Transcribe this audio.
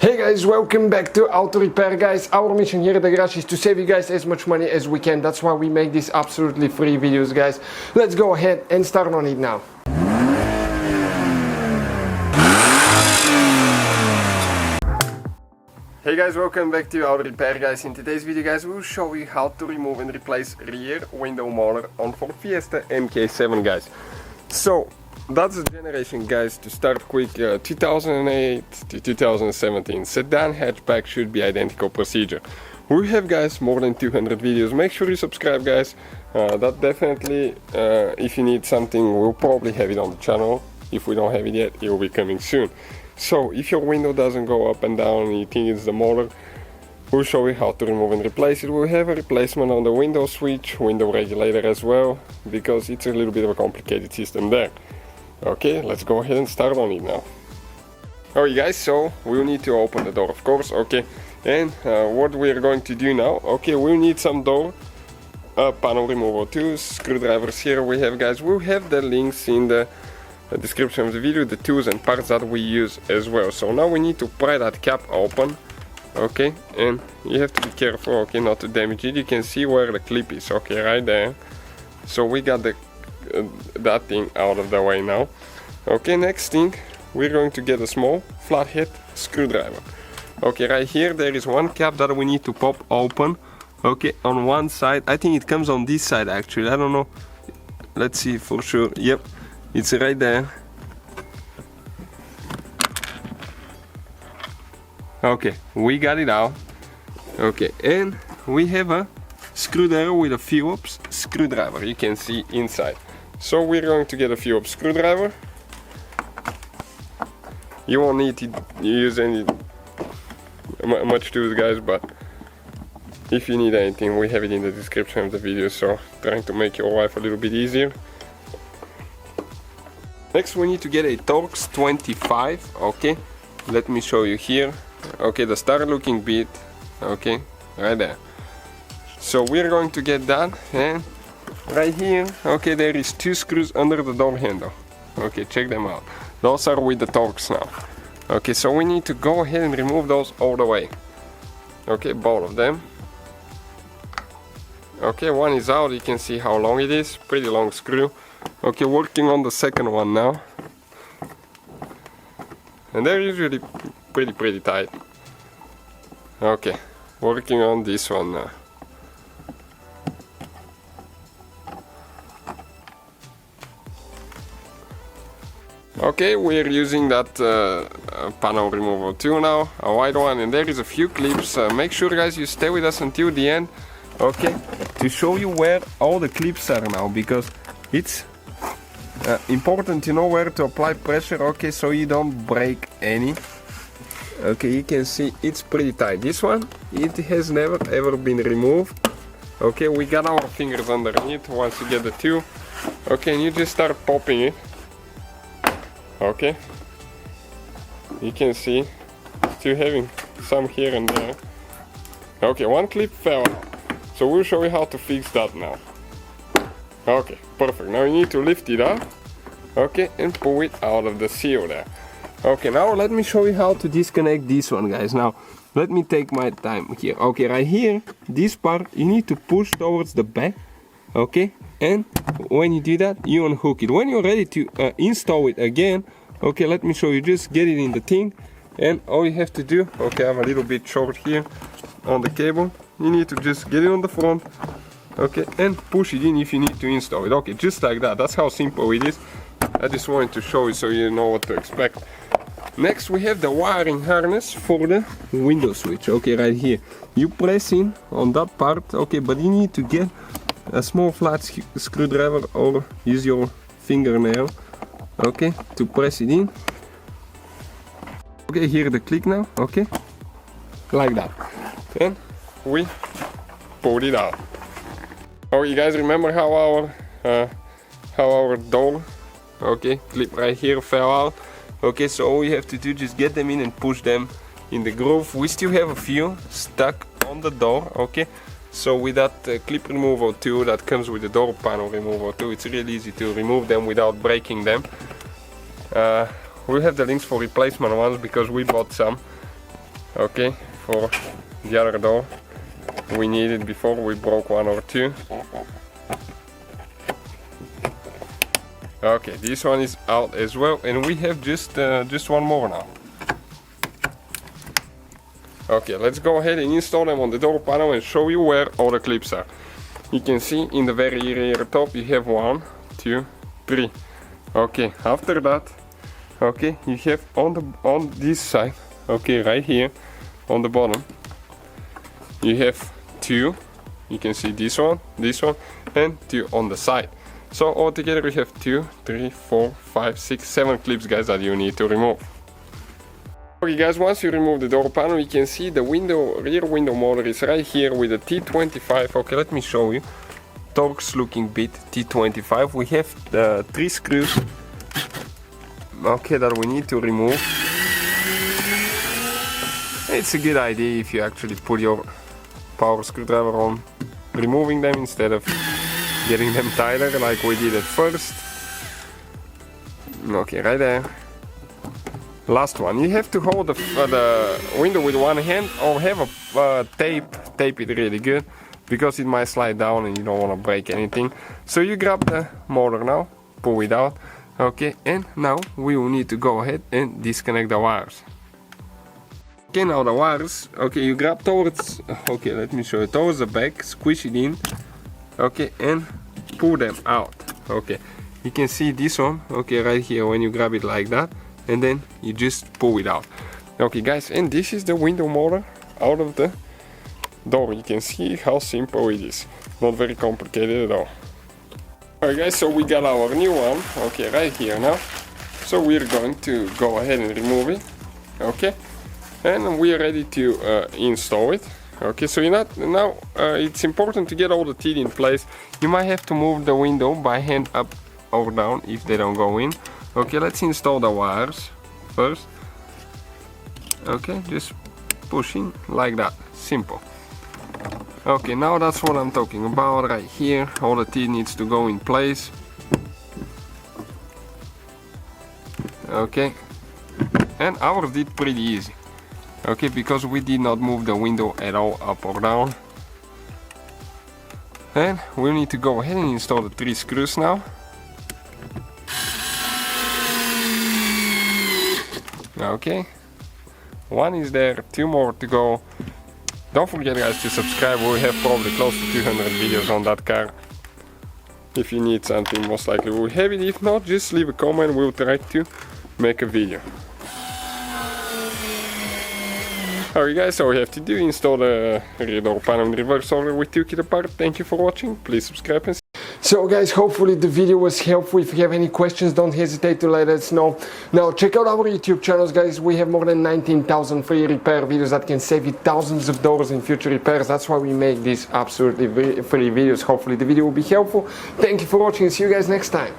Hey guys, welcome back to Auto Repair guys. Our mission here at the garage is to save you guys as much money as we can. That's why we make these absolutely free videos guys. Let's go ahead and start on it now. Hey guys, welcome back to Auto Repair guys. In today's video guys, we'll show you how to remove and replace rear window motor on Ford Fiesta Mk7 guys. So that's the generation guys. To start quick, 2008 to 2017 sedan hatchback should be identical procedure. We have guys more than 200 videos. Make sure you subscribe guys. That definitely, if you need something, we'll probably have it on the channel. If we don't have it yet, it will be coming soon. So if your window doesn't go up and down and you think it's the motor, we'll show you how to remove and replace it. We'll have a replacement on the window switch, window regulator as well, because it's a little bit of a complicated system there. Okay, let's go ahead and start on it now. Alright guys, so we'll need to open the door of course, okay. And what we're going to do now, okay, we'll need some door panel removal tools, screwdrivers here we have guys. We'll have the links in the description of the video, the tools and parts that we use as well. So now we need to pry that cap open, okay, and you have to be careful, okay, not to damage it. You can see where the clip is, okay, right there. So we got the that thing out of the way now. Okay, next thing, we're going to get a small flathead screwdriver. Okay, right here there is one cap that we need to pop open, okay, on one side. I think it comes on this side actually, I don't know, let's see for sure. Yep, it's right there. Okay, we got it out. Okay, and we have a screwdriver with a Phillips screwdriver, you can see inside. So we're going to get a Phillips screwdriver. You won't need to use any much tools guys, but if you need anything, we have it in the description of the video, so trying to make your life a little bit easier. Next we need to get a Torx 25, okay, let me show you here. Okay, the star looking bit, okay, right there. So we're going to get that, and right here, okay, there is two screws under the door handle. Okay, check them out. Those are with the Torx now. Okay, so we need to go ahead and remove those all the way. Okay, both of them. Okay, one is out, you can see how long it is, pretty long screw. Okay, working on the second one now. And they're usually pretty tight. Okay, working on this one now. Okay, we're using that panel removal tool now, a wide one, and there is a few clips. Make sure guys you stay with us until the end, okay, to show you where all the clips are now, because it's important to know where to apply pressure, okay, so you don't break any. Okay, you can see it's pretty tight. This one, it has never ever been removed. Okay, we got our fingers underneath once you get the tool. Okay, and you just start popping it. Okay, you can see still having some here and there. Okay, one clip fell out, so we'll show you how to fix that now. Okay, perfect. Now you need to lift it up, okay, and pull it out of the seal there. Okay, now let me show you how to disconnect this one guys. Now let me take my time here. Okay, right here, this part you need to push towards the back, okay, and when you do that you unhook it. When you're ready to install it again, okay, let me show you. Just get it in the thing, and all you have to do, okay, I'm a little bit short here on the cable, you need to just get it on the front, okay, and push it in if you need to install it. Okay, just like that. That's how simple it is. I just wanted to show you so you know what to expect. Next we have the wiring harness for the window switch. Okay, right here you press in on that part, okay, but you need to get a small flat screwdriver or use your fingernail, okay, to press it in. Okay, here the click now, okay, like that, and we pulled it out. Oh, you guys remember how our door, okay, clip right here fell out? Okay, so all you have to do, just get them in and push them in the groove. We still have a few stuck on the door, okay. So with that clip removal tool that comes with the door panel removal tool, it's really easy to remove them without breaking them. We'll have the links for replacement ones because we bought some. okay, for the other door. We need it before we broke one or two. Okay, this one is out as well, and we have just one more now. Okay, let's go ahead and install them on the door panel and show you where all the clips are. You can see in the very rear top you have 1, 2, 3. Okay, after that, okay, you have on this side, okay, right here on the bottom, you have 2. You can see this one, and 2 on the side. So altogether we have 2, 3, 4, 5, 6, 7 clips, guys, that you need to remove. Okay guys, once you remove the door panel, you can see the rear window motor is right here with the T25. Okay, let me show you. Torx looking bit T25. We have the 3 screws, okay, that we need to remove. It's a good idea if you actually put your power screwdriver on removing them instead of getting them tighter like we did at first. Okay, right there. Last one. You have to hold the window with one hand or have a tape it really good, because it might slide down and you don't want to break anything. So you grab the motor now, pull it out, okay, and now we will need to go ahead and disconnect the wires. Okay, now the wires, okay, you grab towards, okay, let me show you, towards the back, squish it in, okay, and pull them out. Okay, you can see this one, okay, right here, when you grab it like that, and then you just pull it out. Okay guys, and this is the window motor out of the door. You can see how simple it is, not very complicated at all. Alright guys, so we got our new one, okay, right here now. So we're going to go ahead and remove it, okay, and we're ready to install it. Okay, so now it's important to get all the teeth in place. You might have to move the window by hand up or down if they don't go in. Okay, let's install the wires first. Okay, just push in like that, simple. Okay, now that's what I'm talking about right here. All the teeth needs to go in place. Okay, and ours did pretty easy. Okay, because we did not move the window at all up or down. And we need to go ahead and install the 3 screws now. Okay, 1 is there, 2 more to go. Don't forget guys to subscribe. We have probably close to 200 videos on that car. If you need something, most likely we'll have it. If not, just leave a comment, we'll try to make a video. Alright guys, all we have to do is install the rear door panel in reverse order. We took it apart. Thank you for watching. Please subscribe and so guys, hopefully the video was helpful. If you have any questions, don't hesitate to let us know. Now check out our YouTube channels guys. We have more than 19,000 free repair videos that can save you thousands of dollars in future repairs. That's why we make these absolutely free videos. Hopefully the video will be helpful. Thank you for watching and see you guys next time.